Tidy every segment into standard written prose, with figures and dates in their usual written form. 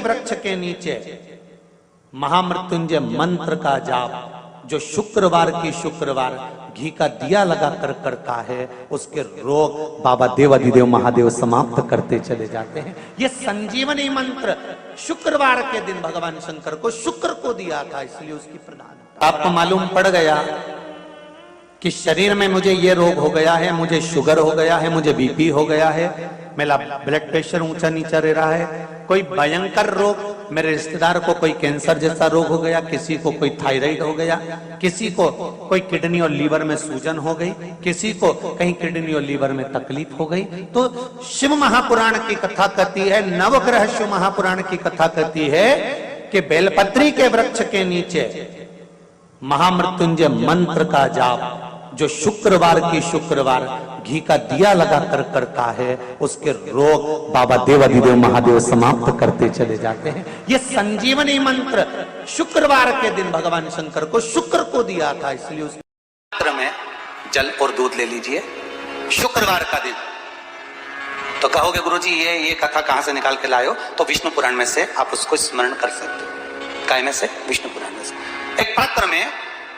वृक्ष के नीचे महामृत्युंजय मंत्र का जाप जो शुक्रवार की शुक्रवार घी का दिया लगा कर करता है, उसके रोग बाबा देवाधिदेव महादेव समाप्त करते चले जाते हैं। ये संजीवनी मंत्र शुक्रवार के दिन भगवान शंकर को शुक्र को दिया था, इसलिए उसकी प्रधानता। आपको मालूम पड़ गया कि शरीर में मुझे ये रोग हो गया है, मुझे शुगर हो गया है, मुझे बीपी हो गया है, मेरा ब्लड प्रेशर ऊंचा नीचा रह रहा है, कोई भयंकर रोग, मेरे रिश्तेदार को कोई कैंसर जैसा रोग हो गया, किसी को कोई थायराइड हो गया, किसी को कोई किडनी और लीवर में सूजन हो गई, किसी को कहीं किडनी और लीवर में तकलीफ हो गई। तो शिव महापुराण की कथा कहती है, नवग्रह शिव महापुराण की कथा कहती है कि बेलपत्री के वृक्ष के नीचे महामृत्युंजय मंत्र का जाप जो शुक्रवार की शुक्रवार घी का दिया लगा कर करता है, उसके रोग बाबा देवाधिदेव महादेव समाप्त करते चले जाते हैं। ये संजीवनी मंत्र शुक्रवार के दिन भगवान शंकर को शुक्र को दिया था, इसलिए उस मंत्र में जल और दूध ले लीजिए शुक्रवार का दिन। तो कहोगे गुरुजी ये कथा कहां से निकाल के लाए हो? तो विष्णु पुराण में से आप उसको स्मरण कर सकते हो। काय में से? विष्णु पुराण में से। एक पात्र में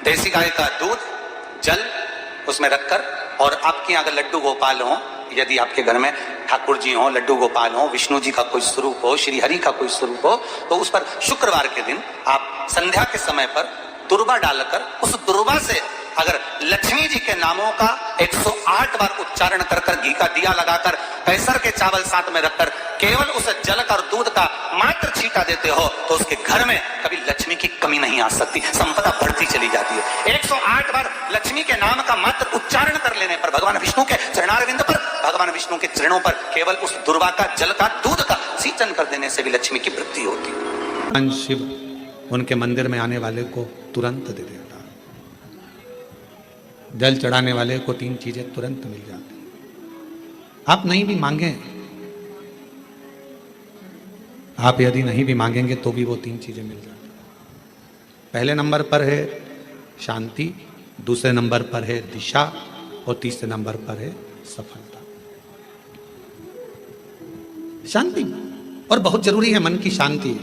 देसी गाय का दूध, जल उसमें रखकर, और आपके अगर लड्डू गोपाल हो, यदि आपके घर में ठाकुर जी हो, लड्डू गोपाल हो, विष्णु जी का कोई स्वरूप हो, श्री हरि का कोई स्वरूप हो, तो उस पर शुक्रवार के दिन आप संध्या के समय पर दुर्वा डालकर उस दुर्वा से अगर लक्ष्मी जी के नामों का 108 बार उच्चारण कर कर घी का दिया लगाकर कैसर के चावल साथ में रखकर केवल उस जल का और दूध का मात्र छींटा देते हो, तो उसके घर में कभी लक्ष्मी की कमी नहीं आ सकती, संपदा बढ़ती चली जाती है। 108 बार लक्ष्मी के नाम का मात्र उच्चारण कर लेने पर, भगवान विष्णु के चरणारविंद पर, भगवान विष्णु के चरणों पर केवल उस दुर्वा का, जल का, दूध का सिंचन कर देने से भी लक्ष्मी की वृद्धि होती है। शिव उनके मंदिर में आने वाले को तुरंत दे देता, जल चढ़ाने वाले को 3 चीजें तुरंत मिल जाती। आप नहीं भी मांगे, आप यदि नहीं भी मांगेंगे तो भी वो 3 चीजें मिल जाती। पहले नंबर पर है शांति, दूसरे नंबर पर है दिशा, और तीसरे नंबर पर है सफलता। शांति और बहुत जरूरी है, मन की शांति।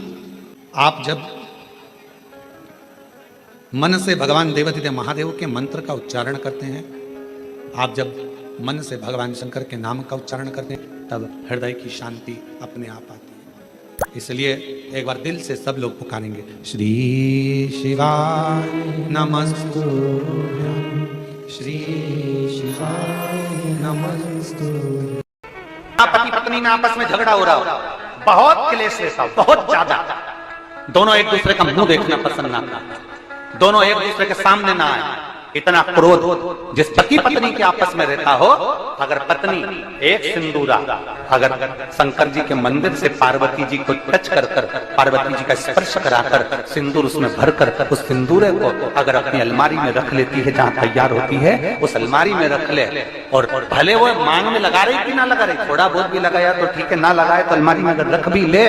आप जब मन से भगवान देवाधिदेव महादेव के मंत्र का उच्चारण करते हैं, आप जब मन से भगवान शंकर के नाम का उच्चारण करते हैं, तब हृदय की शांति अपने आप आती है। इसलिए एक बार दिल से सब लोग पुकारेंगे, श्री शिवाय नमस्तुभ्यं, श्री शिवाय नमस्तुभ्यं। पति पत्नी में आपस में झगड़ा हो रहा हो, बहुत क्लेश रहता हो, बहुत ज्यादा, दोनों एक दूसरे का मुंह देखना पसंद ना करते, दोनों एक दूसरे के सामने ना आए, इतना क्रोध जिस पति पत्नी के आपस में रहता हो, अगर पत्नी एक सिंदूरा अगर शंकर जी के मंदिर से पार्वती जी को टच कर कर, पार्वती जी का स्पर्श कराकर सिंदूर उसमें भरकर उस सिंदूरे को अगर अपनी अलमारी में रख लेती है, जहां तैयार होती है उस अलमारी में रख ले, और भले वो मांग में लगा रही कि ना लगा रही, थोड़ा बहुत भी लगाया तो ठीक है, ना लगाए तो अलमारी में अगर रख भी ले,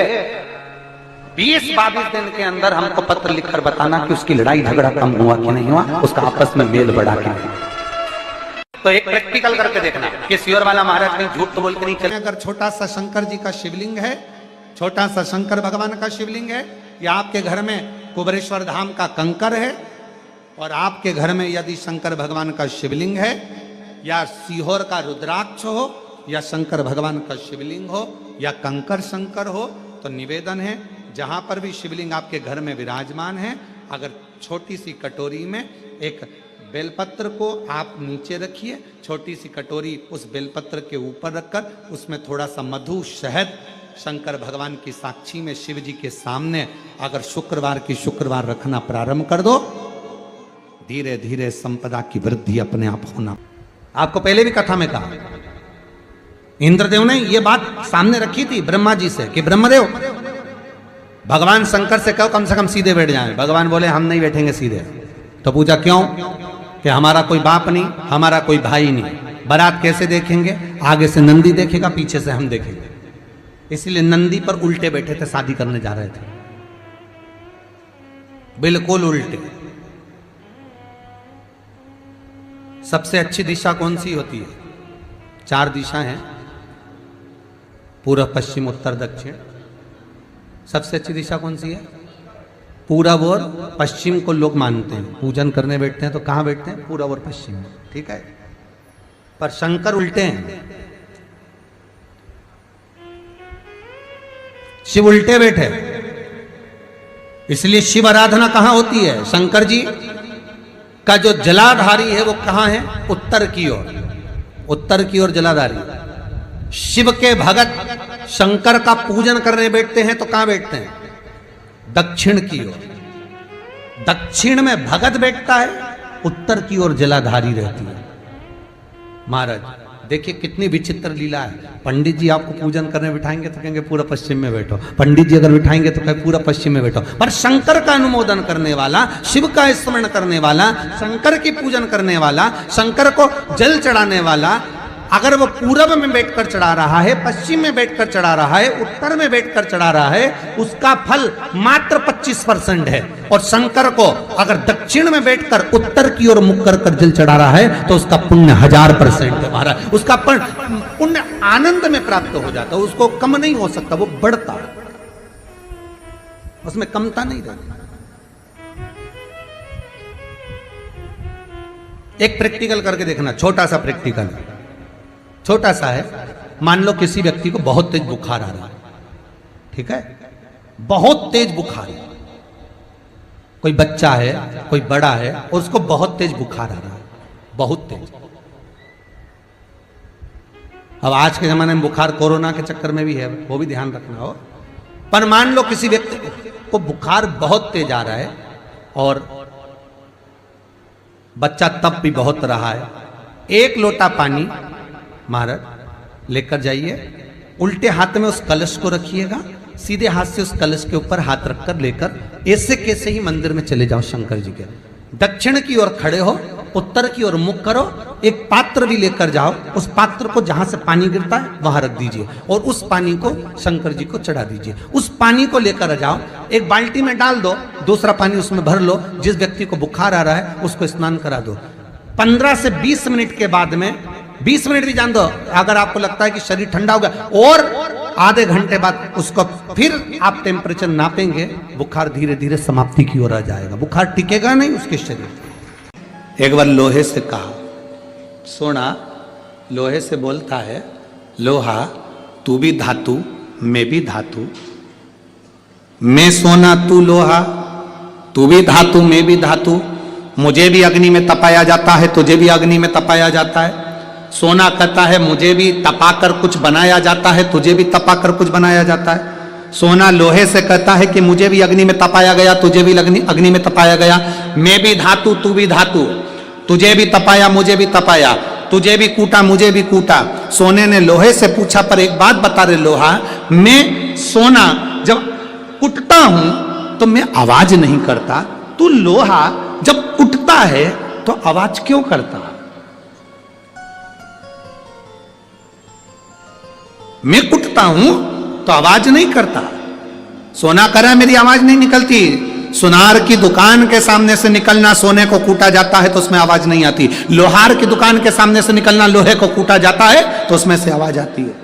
20-22 दिन के अंदर हमको पत्र लिखकर बताना कि उसकी लड़ाई झगड़ा कम हुआ कि नहीं हुआ, उसका आपस में मेल बढ़ा कि नहीं। तो एक प्रैक्टिकल करके देखना कि सियोर वाला महाराज कहीं झूठ तो बोल के नहीं चले। अगर छोटा सा शंकर जी का शिवलिंग है, छोटा सा शंकर भगवान का शिवलिंग है, या आपके घर में कुबरेश्वर धाम का कंकर है, और आपके घर में यदि शंकर भगवान का शिवलिंग है, या सीहोर का रुद्राक्ष हो, या शंकर भगवान का शिवलिंग हो, या कंकर शंकर हो, तो निवेदन है जहां पर भी शिवलिंग आपके घर में विराजमान है, अगर छोटी सी कटोरी में एक बेलपत्र को आप नीचे रखिए, छोटी सी कटोरी उस बेलपत्र के ऊपर रखकर उसमें थोड़ा सा मधु, शहद, शंकर भगवान की साक्षी में शिव जी के सामने अगर शुक्रवार की शुक्रवार रखना प्रारंभ कर दो, धीरे धीरे संपदा की वृद्धि अपने आप होना। आपको पहले भी कथा में कहा, इंद्रदेव ने यह बात सामने रखी थी ब्रह्मा जी से कि ब्रह्मदेव भगवान शंकर से कहो कम से कम सीधे बैठ जाएं। भगवान बोले हम नहीं बैठेंगे सीधे। तो पूछा क्यों? कि हमारा कोई बाप नहीं, हमारा कोई भाई नहीं, बारात कैसे देखेंगे? आगे से नंदी देखेगा, पीछे से हम देखेंगे। इसलिए नंदी पर उल्टे बैठे थे, शादी करने जा रहे थे, बिल्कुल उल्टे। सबसे अच्छी दिशा कौन सी होती है? 4 दिशा हैं, पूर्व, पश्चिम, उत्तर, दक्षिण। सबसे अच्छी दिशा कौन सी है? पूरब और पश्चिम को लोग मानते हैं, पूजन करने बैठते हैं तो कहाँ बैठते हैं? पूरब और पश्चिम में, ठीक है। पर शंकर उल्टे हैं, शिव उल्टे बैठे, इसलिए शिव आराधना कहां होती है? शंकर जी का जो जलाधारी है वो कहां है? उत्तर की ओर, उत्तर की ओर जलाधारी। शिव के भगत शंकर का पूजन करने बैठते हैं तो कहां बैठते हैं? दक्षिण की ओर। दक्षिण में भगत बैठता है, उत्तर की ओर जलाधारी रहती है। महाराज देखिए कितनी विचित्र लीला है। पंडित जी आपको पूजन करने बिठाएंगे तो कहेंगे पूरा पश्चिम में बैठो, पंडित जी अगर बिठाएंगे तो कहेंगे पूरा पश्चिम में बैठो। पर शंकर का अनुमोदन करने वाला, शिव का स्मरण करने वाला, शंकर की पूजन करने वाला, शंकर को जल चढ़ाने वाला, अगर वो पूरब में बैठकर चढ़ा रहा है, पश्चिम में बैठकर चढ़ा रहा है, उत्तर में बैठकर चढ़ा रहा है, उसका फल मात्र 25% है। और शंकर को अगर दक्षिण में बैठकर उत्तर की ओर मुख कर जल चढ़ा रहा है तो उसका पुण्य 1000% है महाराज। उसका पुण्य आनंद में प्राप्त हो जाता है, उसको कम नहीं हो सकता, वो बढ़ता, उसमें कमता नहीं रहती। एक प्रैक्टिकल करके देखना, छोटा सा प्रैक्टिकल, छोटा सा है। मान लो किसी व्यक्ति को बहुत तेज बुखार आ रहा है, ठीक है, बहुत तेज बुखार है, कोई बच्चा है, कोई बड़ा है, और उसको बहुत तेज बुखार आ रहा है, बहुत तेज। अब आज के जमाने में बुखार कोरोना के चक्कर में भी है, वो भी ध्यान रखना हो। पर मान लो किसी व्यक्ति को बुखार बहुत तेज आ रहा है और बच्चा तप भी बहुत रहा है, 1 लोटा पानी महाराज लेकर जाइए, उल्टे हाथ में उस कलश को रखिएगा, सीधे हाथ से उस कलश के ऊपर हाथ रखकर लेकर ऐसे कैसे ही मंदिर में चले जाओ शंकर जी के। दक्षिण की ओर खड़े हो, उत्तर की ओर मुख करो, एक पात्र भी लेकर जाओ, उस पात्र को जहां से पानी गिरता है वहां रख दीजिए और उस पानी को शंकर जी को चढ़ा दीजिए। उस पानी को लेकर जाओ, एक बाल्टी में डाल दो, दूसरा पानी उसमें भर लो, जिस व्यक्ति को बुखार आ रहा है उसको स्नान करा दो। 15 से 20 मिनट के बाद में, 20 मिनट भी जान दो, अगर आपको लगता है कि शरीर ठंडा हो गया, और आधे घंटे बाद उसको फिर आप टेम्परेचर नापेंगे, बुखार धीरे धीरे समाप्ति की ओर आ जाएगा, बुखार टिकेगा नहीं उसके शरीर। एक बार लोहे से कहा, सोना लोहे से बोलता है, लोहा तू भी धातु मैं भी धातु, मैं सोना तू लोहा, तू भी धातु मैं भी धातु, मुझे भी अग्नि में तपाया जाता है, तुझे भी अग्नि में तपाया जाता है। सोना कहता है मुझे भी तपाकर कुछ बनाया जाता है, तुझे भी तपाकर कुछ बनाया जाता है। सोना लोहे से कहता है कि मुझे भी अग्नि में तपाया गया, तुझे भी अग्नि में तपाया गया, मैं भी धातु तू भी धातु, तुझे भी तपाया मुझे भी तपाया, तुझे भी कूटा मुझे भी कूटा। सोने ने लोहे से पूछा, पर एक बात बता रहे लोहा, मैं सोना जब कुटता हूं तो मैं आवाज नहीं करता, तू लोहा जब कुटता है तो आवाज क्यों करता? मैं कुटता हूं तो आवाज नहीं करता। सोना कह रहा है मेरी आवाज नहीं निकलती। सुनार की दुकान के सामने से निकलना, सोने को कूटा जाता है तो उसमें आवाज नहीं आती। लोहार की दुकान के सामने से निकलना, लोहे को कूटा जाता है तो उसमें से आवाज आती है।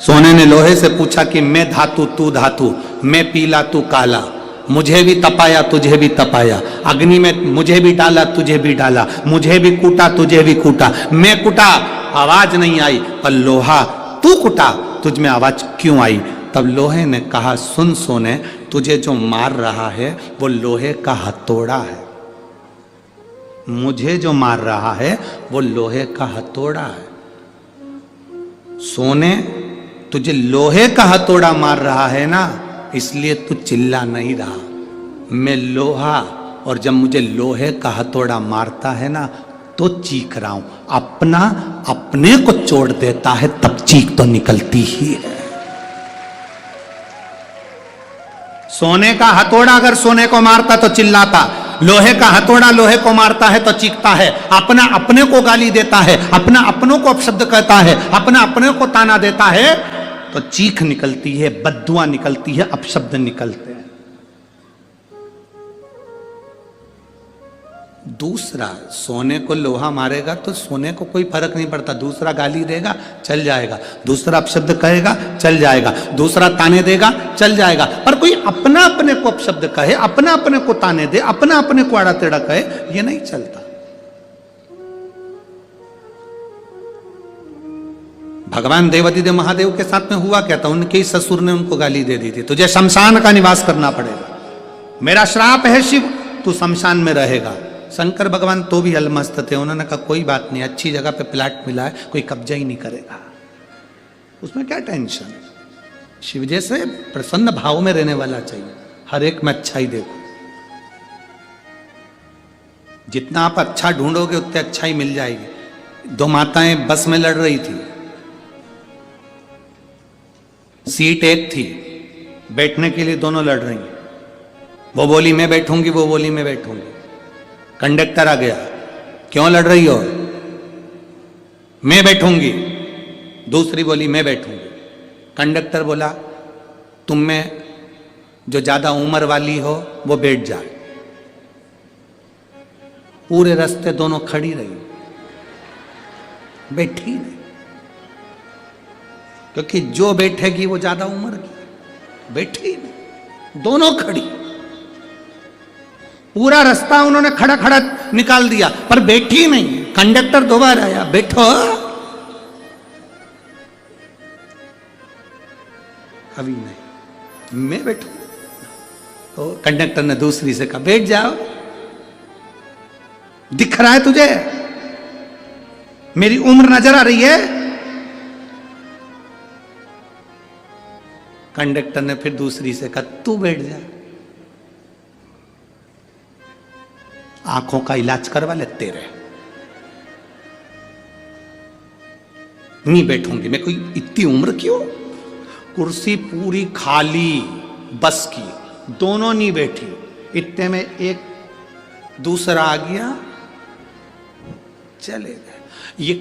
सोने ने लोहे से पूछा कि मैं धातु तू धातु, मैं पीला तू काला, मुझे भी तपाया तुझे भी तपाया, अग्नि में मुझे भी डाला तुझे भी डाला, मुझे भी कूटा तुझे भी कूटा, मैं कुटा आवाज नहीं आई, पर लोहा तू कुटा तुझ में आवाज क्यों आई? तब लोहे ने कहा, सुन सोने, तुझे जो मार रहा है वो लोहे का हथौड़ा है, मुझे जो मार रहा है वो लोहे का हथौड़ा है। सोने तुझे लोहे का हथौड़ा मार रहा है ना, इसलिए तू चिल्ला नहीं रहा। मैं लोहा, और जब मुझे लोहे का हथौड़ा मारता है ना तो चीख रहा हूं। अपना अपने को चोट देता है तब चीख तो निकलती ही है। सोने का हथौड़ा अगर सोने को मारता तो चिल्लाता, लोहे का हथौड़ा लोहे को मारता है तो चीखता है। अपना अपने को गाली देता है, अपना अपनों को अपशब्द कहता है, अपना अपने को ताना देता है तो चीख निकलती है, बद्दुआ निकलती है, अपशब्द निकलते हैं। दूसरा सोने को लोहा मारेगा तो सोने को कोई फर्क नहीं पड़ता, दूसरा गाली देगा चल जाएगा, दूसरा अपशब्द कहेगा चल जाएगा, दूसरा ताने देगा चल जाएगा, पर कोई अपना अपने को अपशब्द कहे, अपना अपने को ताने दे, अपना अपने को आड़ा टेढ़ा कहे, ये नहीं चलता। भगवान देवादिदेव महादेव के साथ में हुआ क्या था, उनके ही ससुर ने उनको गाली दे दी थी, तुझे शमशान का निवास करना पड़ेगा, मेरा श्राप है शिव, तू शमशान में रहेगा। शंकर भगवान तो भी अलमस्त थे, उन्होंने कहा कोई बात नहीं, अच्छी जगह पे प्लाट मिला है, कोई कब्जा ही नहीं करेगा, उसमें क्या टेंशन। शिव जैसे प्रसन्न भाव में रहने वाला चाहिए, हर एक में अच्छाई देखो, जितना आप अच्छा ढूंढोगे उतने अच्छाई मिल जाएगी। दो माताएं बस में लड़ रही थी, सीट एक थी, बैठने के लिए दोनों लड़ रही, वो बोली मैं बैठूंगी, वो बोली मैं बैठूंगी। कंडक्टर आ गया, क्यों लड़ रही हो, मैं बैठूंगी, दूसरी बोली मैं बैठूंगी। कंडक्टर बोला तुम में जो ज्यादा उम्र वाली हो वो बैठ जाए। पूरे रास्ते दोनों खड़ी रही, बैठी नहीं, क्योंकि जो बैठेगी वो ज्यादा उम्र की, बैठी नहीं, दोनों खड़ी। पूरा रास्ता उन्होंने खड़ा खड़ा निकाल दिया, पर बैठी नहीं। कंडक्टर दोबारा आया, बैठो, अभी नहीं, मैं बैठू। तो कंडक्टर ने दूसरी से कहा बैठ जाओ, दिख रहा है तुझे, मेरी उम्र नजर आ रही है। कंडक्टर ने फिर दूसरी से कहा तू बैठ जा, आंखों का इलाज करवा ले तेरे। नहीं बैठूंगी मैं, कोई इतनी उम्र क्यों। कुर्सी पूरी खाली बस की, दोनों नहीं बैठी, इतने में एक दूसरा आ गया, चले गए। ये